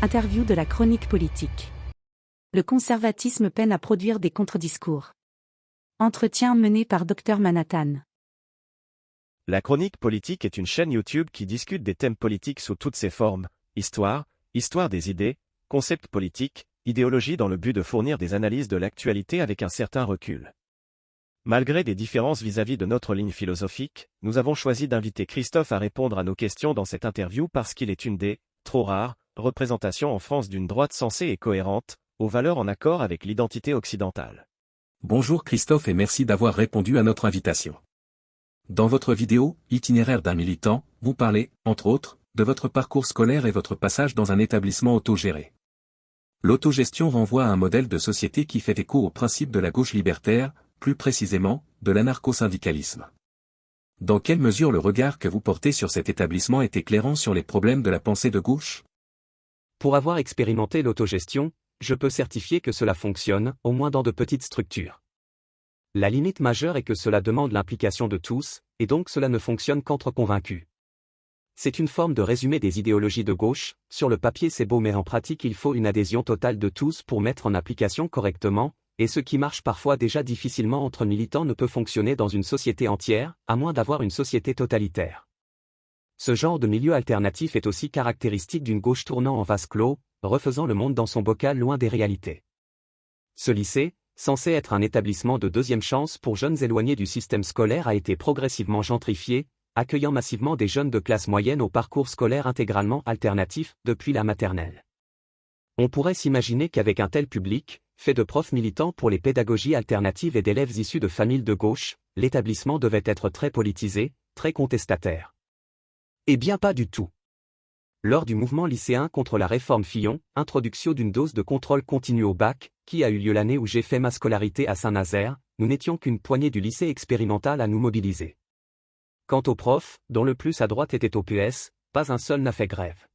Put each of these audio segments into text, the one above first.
Interview de la chronique politique. Le conservatisme peine à produire des contre-discours. Entretien mené par Dr Manhattan. La chronique politique est une chaîne YouTube qui discute des thèmes politiques sous toutes ses formes, histoire des idées, concepts politiques, idéologie dans le but de fournir des analyses de l'actualité avec un certain recul. Malgré des différences vis-à-vis de notre ligne philosophique, nous avons choisi d'inviter Christophe à répondre à nos questions dans cette interview parce qu'il est une des, trop rares, représentations en France d'une droite sensée et cohérente, aux valeurs en accord avec l'identité occidentale. Bonjour Christophe et merci d'avoir répondu à notre invitation. Dans votre vidéo, Itinéraire d'un militant, vous parlez, entre autres, de votre parcours scolaire et votre passage dans un établissement autogéré. L'autogestion renvoie à un modèle de société qui fait écho au principe de la gauche libertaire, plus précisément, de l'anarcho-syndicalisme. Dans quelle mesure le regard que vous portez sur cet établissement est éclairant sur les problèmes de la pensée de gauche ? Pour avoir expérimenté l'autogestion, je peux certifier que cela fonctionne, au moins dans de petites structures. La limite majeure est que cela demande l'implication de tous, et donc cela ne fonctionne qu'entre convaincus. C'est une forme de résumé des idéologies de gauche, sur le papier c'est beau mais en pratique il faut une adhésion totale de tous pour mettre en application correctement, et ce qui marche parfois déjà difficilement entre militants ne peut fonctionner dans une société entière, à moins d'avoir une société totalitaire. Ce genre de milieu alternatif est aussi caractéristique d'une gauche tournant en vase clos, refaisant le monde dans son bocal loin des réalités. Ce lycée, censé être un établissement de deuxième chance pour jeunes éloignés du système scolaire a été progressivement gentrifié, accueillant massivement des jeunes de classe moyenne au parcours scolaire intégralement alternatif depuis la maternelle. On pourrait s'imaginer qu'avec un tel public, fait de profs militants pour les pédagogies alternatives et d'élèves issus de familles de gauche, l'établissement devait être très politisé, très contestataire. Eh bien pas du tout. Lors du mouvement lycéen contre la réforme Fillon, introduction d'une dose de contrôle continu au bac, qui a eu lieu l'année où j'ai fait ma scolarité à Saint-Nazaire, nous n'étions qu'une poignée du lycée expérimental à nous mobiliser. Quant aux profs, dont le plus à droite était au PS, pas un seul n'a fait grève.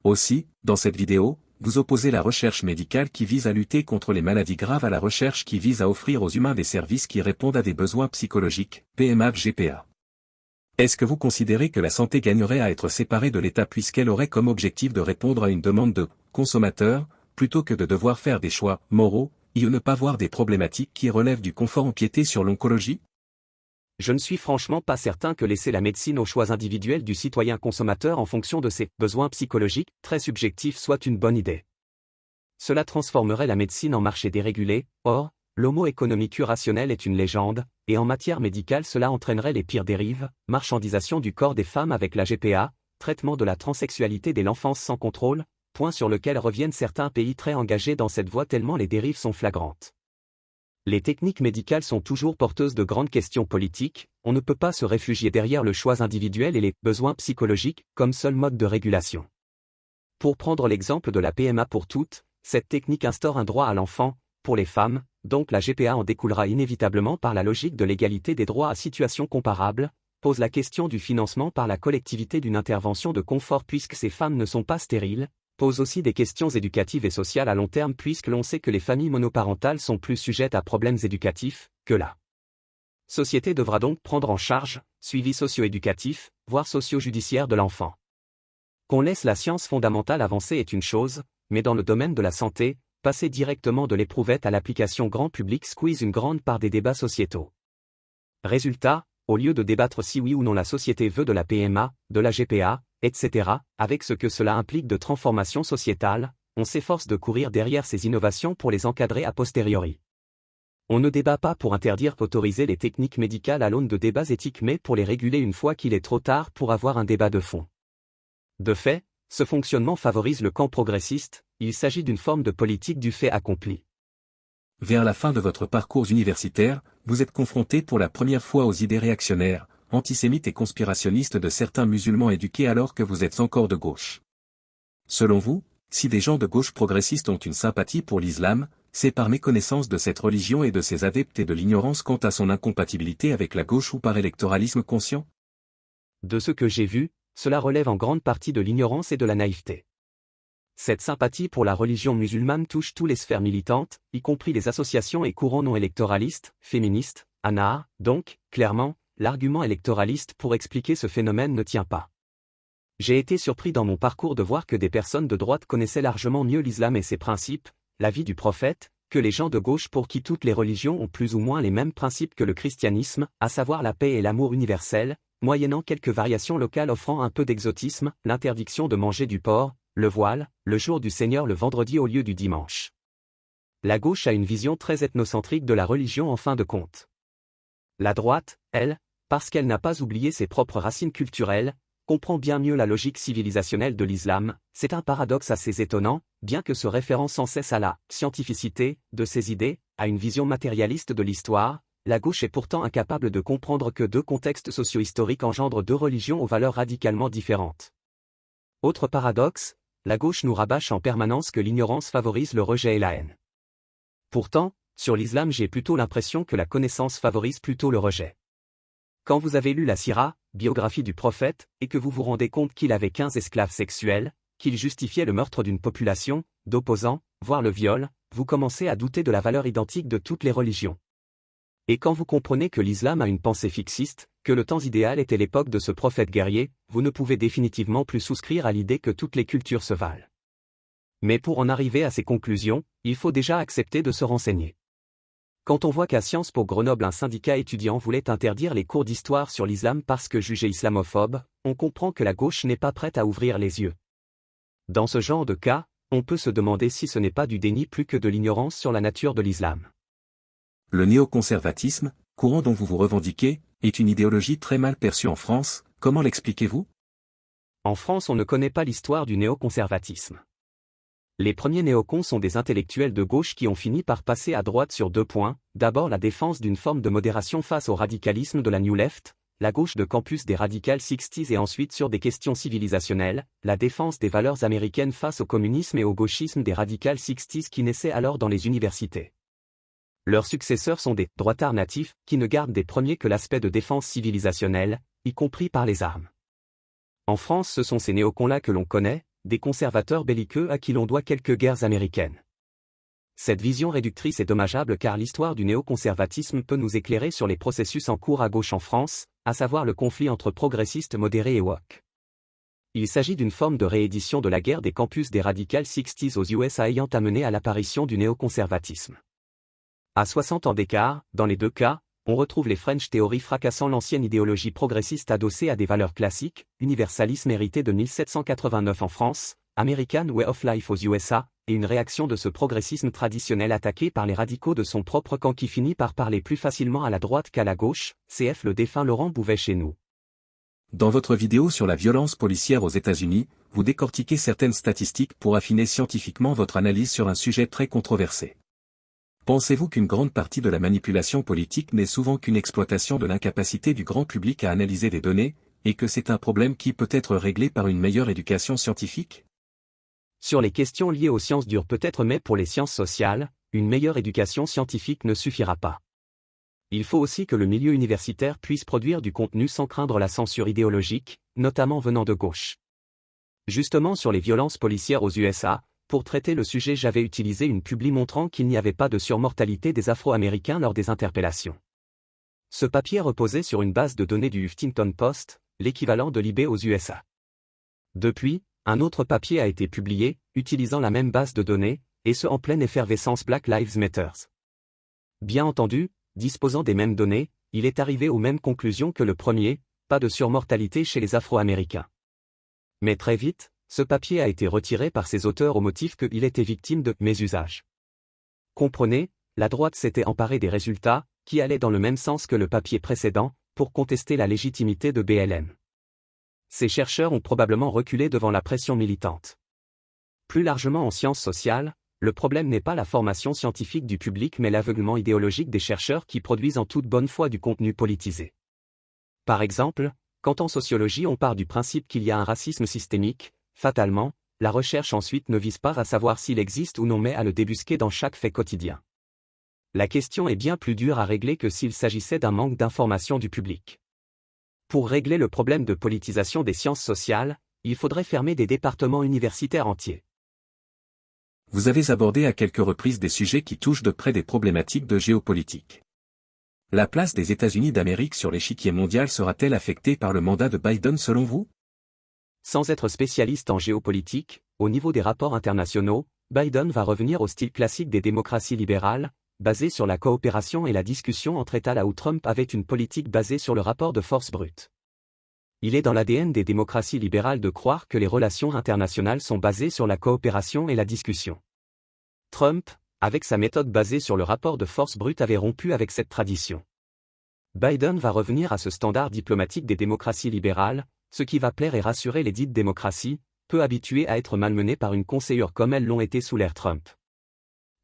Aussi, dans cette vidéo, vous opposez la recherche médicale qui vise à lutter contre les maladies graves à la recherche qui vise à offrir aux humains des services qui répondent à des besoins psychologiques, PMA-GPA. Est-ce que vous considérez que la santé gagnerait à être séparée de l'État puisqu'elle aurait comme objectif de répondre à une demande de consommateurs, plutôt que de devoir faire des choix moraux, et ne pas voir des problématiques qui relèvent du confort empiéter sur l'oncologie ? Je ne suis franchement pas certain que laisser la médecine aux choix individuels du citoyen consommateur en fonction de ses besoins psychologiques, très subjectifs, soit une bonne idée. Cela transformerait la médecine en marché dérégulé, or, l'homo economicus rationnel est une légende, et en matière médicale cela entraînerait les pires dérives, marchandisation du corps des femmes avec la GPA, traitement de la transsexualité dès l'enfance sans contrôle, point sur lequel reviennent certains pays très engagés dans cette voie tellement les dérives sont flagrantes. Les techniques médicales sont toujours porteuses de grandes questions politiques, on ne peut pas se réfugier derrière le choix individuel et les besoins psychologiques comme seul mode de régulation. Pour prendre l'exemple de la PMA pour toutes, cette technique instaure un droit à l'enfant, pour les femmes, donc la GPA en découlera inévitablement par la logique de l'égalité des droits à situation comparable, pose la question du financement par la collectivité d'une intervention de confort puisque ces femmes ne sont pas stériles, pose aussi des questions éducatives et sociales à long terme puisque l'on sait que les familles monoparentales sont plus sujettes à problèmes éducatifs que la société devra donc prendre en charge, suivi socio-éducatif, voire socio-judiciaire de l'enfant. Qu'on laisse la science fondamentale avancer est une chose, mais dans le domaine de la santé, passer directement de l'éprouvette à l'application grand public squeeze une grande part des débats sociétaux. Résultat, au lieu de débattre si oui ou non la société veut de la PMA, de la GPA, etc., avec ce que cela implique de transformation sociétale, on s'efforce de courir derrière ces innovations pour les encadrer a posteriori. On ne débat pas pour interdire qu'autoriser les techniques médicales à l'aune de débats éthiques mais pour les réguler une fois qu'il est trop tard pour avoir un débat de fond. De fait, ce fonctionnement favorise le camp progressiste, il s'agit d'une forme de politique du fait accompli. Vers la fin de votre parcours universitaire, vous êtes confronté pour la première fois aux idées réactionnaires, antisémites et conspirationnistes de certains musulmans éduqués alors que vous êtes encore de gauche. Selon vous, si des gens de gauche progressistes ont une sympathie pour l'islam, c'est par méconnaissance de cette religion et de ses adeptes et de l'ignorance quant à son incompatibilité avec la gauche ou par électoralisme conscient ? De ce que j'ai vu, cela relève en grande partie de l'ignorance et de la naïveté. Cette sympathie pour la religion musulmane touche toutes les sphères militantes, y compris les associations et courants non électoralistes, féministes, ANAR, donc, clairement, l'argument électoraliste pour expliquer ce phénomène ne tient pas. J'ai été surpris dans mon parcours de voir que des personnes de droite connaissaient largement mieux l'islam et ses principes, la vie du prophète, que les gens de gauche pour qui toutes les religions ont plus ou moins les mêmes principes que le christianisme, à savoir la paix et l'amour universel, moyennant quelques variations locales offrant un peu d'exotisme, l'interdiction de manger du porc, le voile, le jour du Seigneur le vendredi au lieu du dimanche. La gauche a une vision très ethnocentrique de la religion en fin de compte. La droite, elle, parce qu'elle n'a pas oublié ses propres racines culturelles, comprend bien mieux la logique civilisationnelle de l'islam. C'est un paradoxe assez étonnant, bien que se référant sans cesse à la scientificité de ses idées, à une vision matérialiste de l'histoire, la gauche est pourtant incapable de comprendre que deux contextes socio-historiques engendrent deux religions aux valeurs radicalement différentes. Autre paradoxe, la gauche nous rabâche en permanence que l'ignorance favorise le rejet et la haine. Pourtant, sur l'islam j'ai plutôt l'impression que la connaissance favorise plutôt le rejet. Quand vous avez lu la Sira, biographie du prophète, et que vous vous rendez compte qu'il avait 15 esclaves sexuels, qu'il justifiait le meurtre d'une population, d'opposants, voire le viol, vous commencez à douter de la valeur identique de toutes les religions. Et quand vous comprenez que l'islam a une pensée fixiste, que le temps idéal était l'époque de ce prophète guerrier, vous ne pouvez définitivement plus souscrire à l'idée que toutes les cultures se valent. Mais pour en arriver à ces conclusions, il faut déjà accepter de se renseigner. Quand on voit qu'à Sciences Po Grenoble un syndicat étudiant voulait interdire les cours d'histoire sur l'islam parce que jugé islamophobe, on comprend que la gauche n'est pas prête à ouvrir les yeux. Dans ce genre de cas, on peut se demander si ce n'est pas du déni plus que de l'ignorance sur la nature de l'islam. Le néoconservatisme, courant dont vous vous revendiquez, est une idéologie très mal perçue en France, comment l'expliquez-vous? En France on ne connaît pas l'histoire du néoconservatisme. Les premiers néocons sont des intellectuels de gauche qui ont fini par passer à droite sur deux points, d'abord la défense d'une forme de modération face au radicalisme de la New Left, la gauche de campus des Radical 60s et ensuite sur des questions civilisationnelles, la défense des valeurs américaines face au communisme et au gauchisme des Radical 60s qui naissaient alors dans les universités. Leurs successeurs sont des droitards natifs qui ne gardent des premiers que l'aspect de défense civilisationnelle, y compris par les armes. En France ce sont ces néocons-là que l'on connaît, des conservateurs belliqueux à qui l'on doit quelques guerres américaines. Cette vision réductrice est dommageable car l'histoire du néoconservatisme peut nous éclairer sur les processus en cours à gauche en France, à savoir le conflit entre progressistes modérés et woke. Il s'agit d'une forme de réédition de la guerre des campus des Radical 60s aux USA ayant amené à l'apparition du néoconservatisme. À 60 ans d'écart, dans les deux cas, on retrouve les French Theory fracassant l'ancienne idéologie progressiste adossée à des valeurs classiques, universalisme hérité de 1789 en France, American Way of Life aux USA, et une réaction de ce progressisme traditionnel attaqué par les radicaux de son propre camp qui finit par parler plus facilement à la droite qu'à la gauche, cf. Le défunt Laurent Bouvet chez nous. Dans votre vidéo sur la violence policière aux États-Unis, vous décortiquez certaines statistiques pour affiner scientifiquement votre analyse sur un sujet très controversé. Pensez-vous qu'une grande partie de la manipulation politique n'est souvent qu'une exploitation de l'incapacité du grand public à analyser des données, et que c'est un problème qui peut être réglé par une meilleure éducation scientifique? Sur les questions liées aux sciences dures peut-être mais pour les sciences sociales, une meilleure éducation scientifique ne suffira pas. Il faut aussi que le milieu universitaire puisse produire du contenu sans craindre la censure idéologique, notamment venant de gauche. Justement sur les violences policières aux USA, pour traiter le sujet j'avais utilisé une publi montrant qu'il n'y avait pas de surmortalité des Afro-Américains lors des interpellations. Ce papier reposait sur une base de données du Huffington Post, l'équivalent de l'IB aux USA. Depuis, un autre papier a été publié, utilisant la même base de données, et ce en pleine effervescence Black Lives Matter. Bien entendu, disposant des mêmes données, il est arrivé aux mêmes conclusions que le premier, pas de surmortalité chez les Afro-Américains. Mais très vite, ce papier a été retiré par ses auteurs au motif qu'il était victime de mésusage. Comprenez, la droite s'était emparée des résultats, qui allaient dans le même sens que le papier précédent, pour contester la légitimité de BLM. Ces chercheurs ont probablement reculé devant la pression militante. Plus largement en sciences sociales, le problème n'est pas la formation scientifique du public mais l'aveuglement idéologique des chercheurs qui produisent en toute bonne foi du contenu politisé. Par exemple, quand en sociologie on part du principe qu'il y a un racisme systémique, fatalement, la recherche ensuite ne vise pas à savoir s'il existe ou non mais à le débusquer dans chaque fait quotidien. La question est bien plus dure à régler que s'il s'agissait d'un manque d'information du public. Pour régler le problème de politisation des sciences sociales, il faudrait fermer des départements universitaires entiers. Vous avez abordé à quelques reprises des sujets qui touchent de près des problématiques de géopolitique. La place des États-Unis d'Amérique sur l'échiquier mondial sera-t-elle affectée par le mandat de Biden selon vous? Sans être spécialiste en géopolitique, au niveau des rapports internationaux, Biden va revenir au style classique des démocraties libérales, basé sur la coopération et la discussion entre États là où Trump avait une politique basée sur le rapport de force brute. Il est dans l'ADN des démocraties libérales de croire que les relations internationales sont basées sur la coopération et la discussion. Trump, avec sa méthode basée sur le rapport de force brute, avait rompu avec cette tradition. Biden va revenir à ce standard diplomatique des démocraties libérales, ce qui va plaire et rassurer les dites démocraties, peu habituées à être malmenées par une conseillère comme elles l'ont été sous l'ère Trump.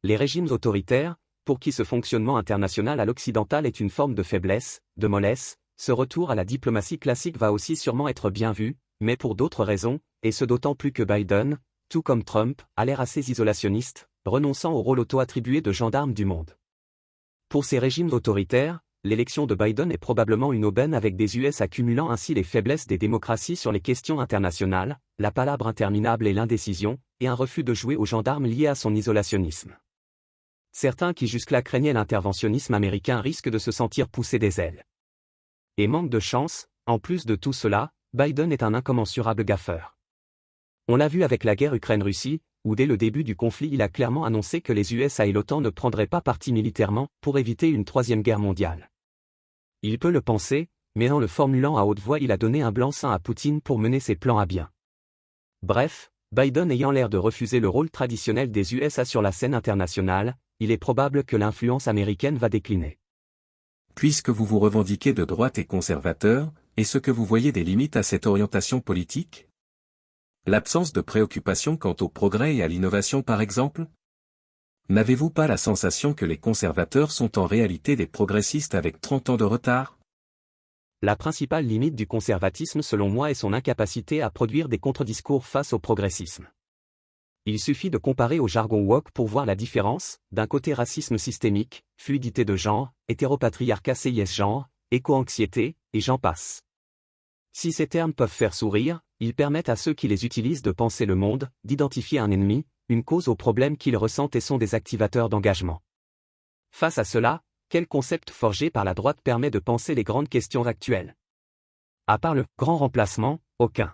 Les régimes autoritaires, pour qui ce fonctionnement international à l'occidental est une forme de faiblesse, de mollesse, ce retour à la diplomatie classique va aussi sûrement être bien vu, mais pour d'autres raisons, et ce d'autant plus que Biden, tout comme Trump, a l'air assez isolationniste, renonçant au rôle auto-attribué de gendarme du monde. Pour ces régimes autoritaires, l'élection de Biden est probablement une aubaine avec des US accumulant ainsi les faiblesses des démocraties sur les questions internationales, la palabre interminable et l'indécision, et un refus de jouer aux gendarmes lié à son isolationnisme. Certains qui jusque-là craignaient l'interventionnisme américain risquent de se sentir pousser des ailes. Et manque de chance, en plus de tout cela, Biden est un incommensurable gaffeur. On l'a vu avec la guerre Ukraine-Russie, où dès le début du conflit il a clairement annoncé que les USA et l'OTAN ne prendraient pas parti militairement pour éviter une troisième guerre mondiale. Il peut le penser, mais en le formulant à haute voix il a donné un blanc-seing à Poutine pour mener ses plans à bien. Bref, Biden ayant l'air de refuser le rôle traditionnel des USA sur la scène internationale, il est probable que l'influence américaine va décliner. Puisque vous vous revendiquez de droite et conservateur, est-ce que vous voyez des limites à cette orientation politique ? L'absence de préoccupation quant au progrès et à l'innovation par exemple ? N'avez-vous pas la sensation que les conservateurs sont en réalité des progressistes avec 30 ans de retard ? La principale limite du conservatisme selon moi est son incapacité à produire des contre-discours face au progressisme. Il suffit de comparer au jargon woke pour voir la différence, d'un côté racisme systémique, fluidité de genre, hétéropatriarcat cisgenre, éco-anxiété, et j'en passe. Si ces termes peuvent faire sourire, ils permettent à ceux qui les utilisent de penser le monde, d'identifier un ennemi, une cause aux problèmes qu'ils ressentent et sont des activateurs d'engagement. Face à cela, quel concept forgé par la droite permet de penser les grandes questions actuelles ? À part le « grand remplacement », aucun.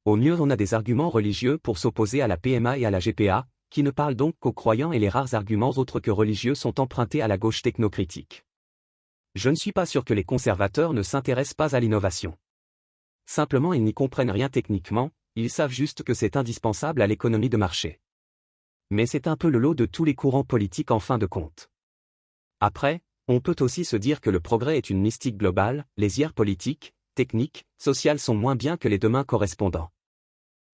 Au mieux on a des arguments religieux pour s'opposer à la PMA et à la GPA, qui ne parlent donc qu'aux croyants et les rares arguments autres que religieux sont empruntés à la gauche technocritique. Je ne suis pas sûr que les conservateurs ne s'intéressent pas à l'innovation. Simplement ils n'y comprennent rien techniquement, ils savent juste que c'est indispensable à l'économie de marché. Mais c'est un peu le lot de tous les courants politiques en fin de compte. Après, on peut aussi se dire que le progrès est une mystique globale, les hier politiques, techniques, sociales sont moins bien que les demain correspondants.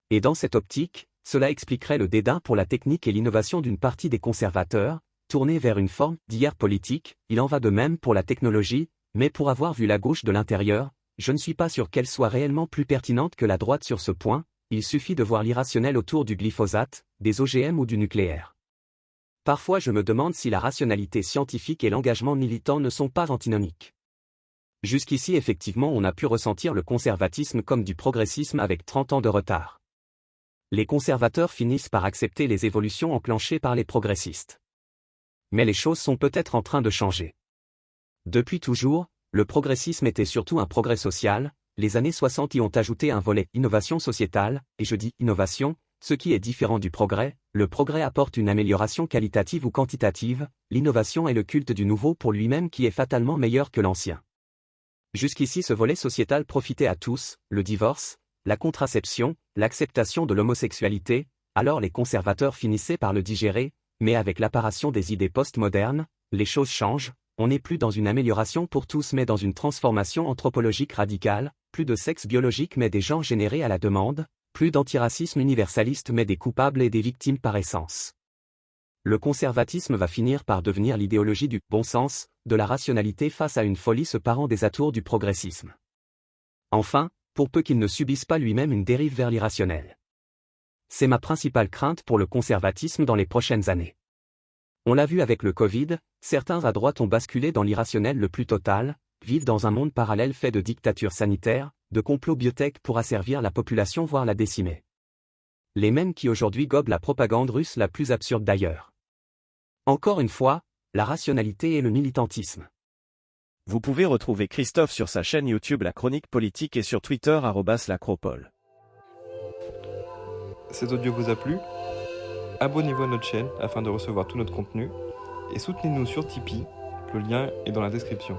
Et dans cette optique, cela expliquerait le dédain pour la technique et l'innovation d'une partie des conservateurs, tournés vers une forme d'hier politique, il en va de même pour la technologie, mais pour avoir vu la gauche de l'intérieur, je ne suis pas sûr qu'elle soit réellement plus pertinente que la droite sur ce point, il suffit de voir l'irrationnel autour du glyphosate, des OGM ou du nucléaire. Parfois je me demande si la rationalité scientifique et l'engagement militant ne sont pas antinomiques. Jusqu'ici effectivement on a pu ressentir le conservatisme comme du progressisme avec 30 ans de retard. Les conservateurs finissent par accepter les évolutions enclenchées par les progressistes. Mais les choses sont peut-être en train de changer. Depuis toujours, le progressisme était surtout un progrès social, les années 60 y ont ajouté un volet innovation sociétale, et je dis innovation, ce qui est différent du progrès, le progrès apporte une amélioration qualitative ou quantitative, l'innovation est le culte du nouveau pour lui-même qui est fatalement meilleur que l'ancien. Jusqu'ici ce volet sociétal profitait à tous, le divorce, la contraception, l'acceptation de l'homosexualité, alors les conservateurs finissaient par le digérer, mais avec l'apparition des idées postmodernes, les choses changent, on n'est plus dans une amélioration pour tous mais dans une transformation anthropologique radicale, plus de sexe biologique mais des genres générés à la demande, plus d'antiracisme universaliste mais des coupables et des victimes par essence. Le conservatisme va finir par devenir l'idéologie du bon sens, de la rationalité face à une folie se parant des atours du progressisme. Enfin, pour peu qu'il ne subisse pas lui-même une dérive vers l'irrationnel. C'est ma principale crainte pour le conservatisme dans les prochaines années. On l'a vu avec le Covid, certains à droite ont basculé dans l'irrationnel le plus total, vivent dans un monde parallèle fait de dictatures sanitaires, de complots biotech pour asservir la population voire la décimer. Les mêmes qui aujourd'hui gobent la propagande russe la plus absurde d'ailleurs. Encore une fois, la rationalité et le militantisme. Vous pouvez retrouver Christophe sur sa chaîne YouTube La Chronique Politique et sur Twitter @lacropole. cet audio vous a plu, abonnez-vous à notre chaîne afin de recevoir tout notre contenu et soutenez-nous sur Tipeee, le lien est dans la description.